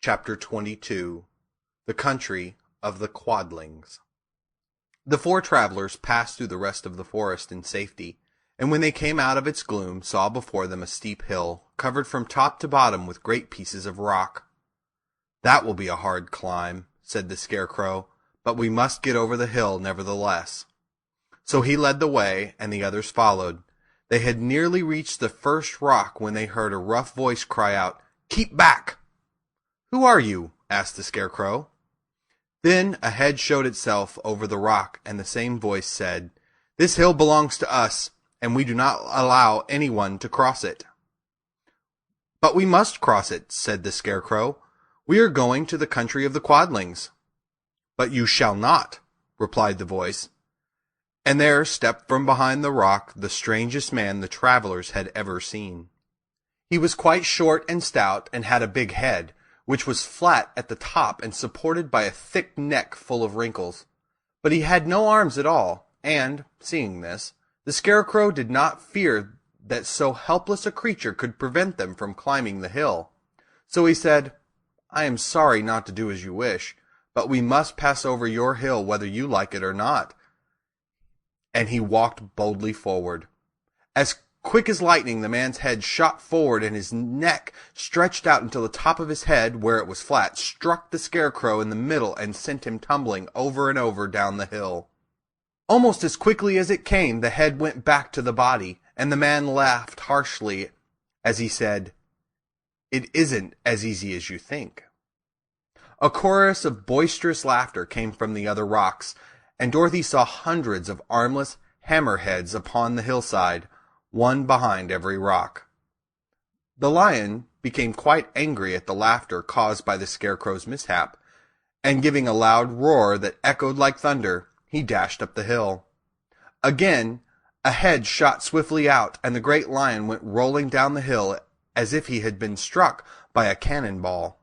Chapter 22 The Country of the Quadlings. The four travelers passed through the rest of the forest in safety, and when they came out of its gloom saw before them a steep hill, covered from top to bottom with great pieces of rock. "That will be a hard climb," said the Scarecrow, "but we must get over the hill nevertheless." So he led the way, and the others followed. They had nearly reached the first rock when they heard a rough voice cry out, "Keep back!" "Who are you?" asked the Scarecrow. Then a head showed itself over the rock, and the same voice said, "This hill belongs to us, and we do not allow anyone to cross it." "But we must cross it," said the Scarecrow. "We are going to the country of the Quadlings." "But you shall not," replied the voice. And there stepped from behind the rock the strangest man the travelers had ever seen. He was quite short and stout, and had a big head, which was flat at the top and supported by a thick neck full of wrinkles. But he had no arms at all, and, seeing this, the Scarecrow did not fear that so helpless a creature could prevent them from climbing the hill. So he said, "I am sorry not to do as you wish, but we must pass over your hill whether you like it or not." And he walked boldly forward. As quick as lightning the man's head shot forward, and his neck, stretched out until the top of his head, where it was flat, struck the Scarecrow in the middle and sent him tumbling over and over down the hill. Almost as quickly as it came, the head went back to the body, and the man laughed harshly as he said, "It isn't as easy as you think." A chorus of boisterous laughter came from the other rocks, and Dorothy saw hundreds of armless hammerheads upon the hillside, one behind every rock. The lion became quite angry at the laughter caused by the Scarecrow's mishap, and giving a loud roar that echoed like thunder, he dashed up the hill. Again, a head shot swiftly out, and the great lion went rolling down the hill as if he had been struck by a cannonball.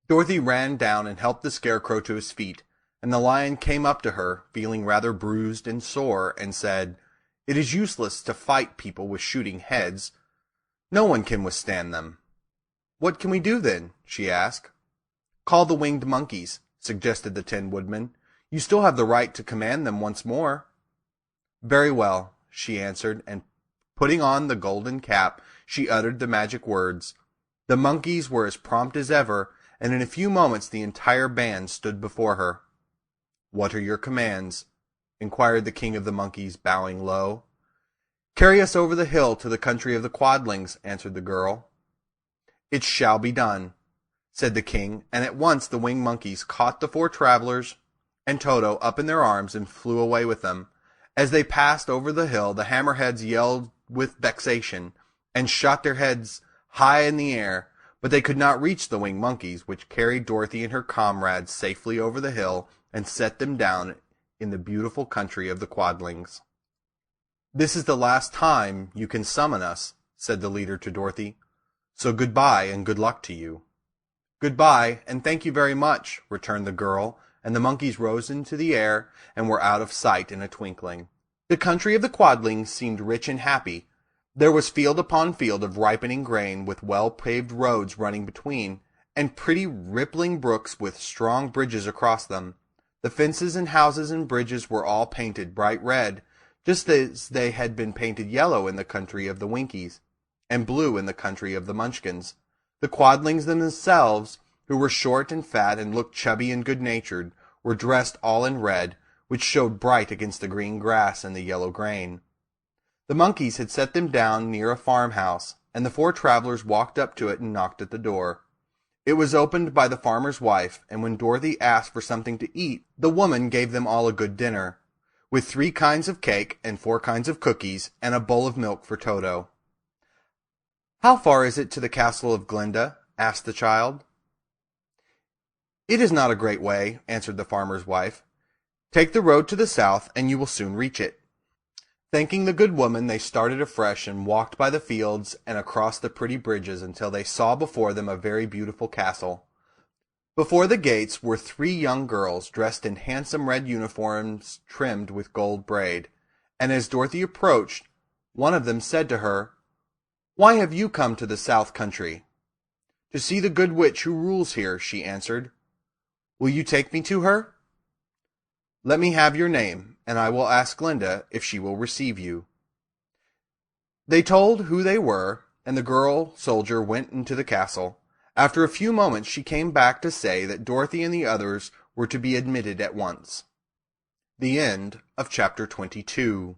Dorothy ran down and helped the Scarecrow to his feet, and the lion came up to her, feeling rather bruised and sore, and said, "It is useless to fight people with shooting heads. No one can withstand them." "What can we do, then?" she asked. "Call the winged monkeys," suggested the Tin Woodman. "You still have the right to command them once more." "Very well," she answered, and putting on the golden cap, she uttered the magic words. The monkeys were as prompt as ever, and in a few moments the entire band stood before her. "What are your commands?" inquired the King of the Monkeys, bowing low. "Carry us over the hill to the country of the Quadlings," answered the girl. "It shall be done," said the king, and at once the winged monkeys caught the four travelers and Toto up in their arms and flew away with them. As they passed over the hill, the hammerheads yelled with vexation and shot their heads high in the air, but they could not reach the winged monkeys, which carried Dorothy and her comrades safely over the hill and set them down in the beautiful country of the Quadlings. "This is the last time you can summon us," said the leader to Dorothy. "So goodbye and good luck to you." "Goodbye, and thank you very much," returned the girl, and the monkeys rose into the air and were out of sight in a twinkling. The country of the Quadlings seemed rich and happy. There was field upon field of ripening grain, with well-paved roads running between, and pretty rippling brooks with strong bridges across them. The fences and houses and bridges were all painted bright red, just as they had been painted yellow in the country of the Winkies, and blue in the country of the Munchkins. The Quadlings themselves, who were short and fat and looked chubby and good-natured, were dressed all in red, which showed bright against the green grass and the yellow grain. The monkeys had set them down near a farmhouse, and the four travelers walked up to it and knocked at the door. It was opened by the farmer's wife, and when Dorothy asked for something to eat, the woman gave them all a good dinner, with 3 kinds of cake and 4 kinds of cookies, and a bowl of milk for Toto. "How far is it to the castle of Glinda?" asked the child. "It is not a great way," answered the farmer's wife. "Take the road to the south, and you will soon reach it." Thanking the good woman, they started afresh and walked by the fields and across the pretty bridges until they saw before them a very beautiful castle. Before the gates were 3 young girls dressed in handsome red uniforms trimmed with gold braid, and as Dorothy approached, one of them said to her, "Why have you come to the South Country?" "To see the good witch who rules here," she answered. "Will you take me to her?" "Let me have your name, and I will ask Glinda if she will receive you." They told who they were, and the girl soldier went into the castle. After a few moments she came back to say that Dorothy and the others were to be admitted at once. The end of chapter 22.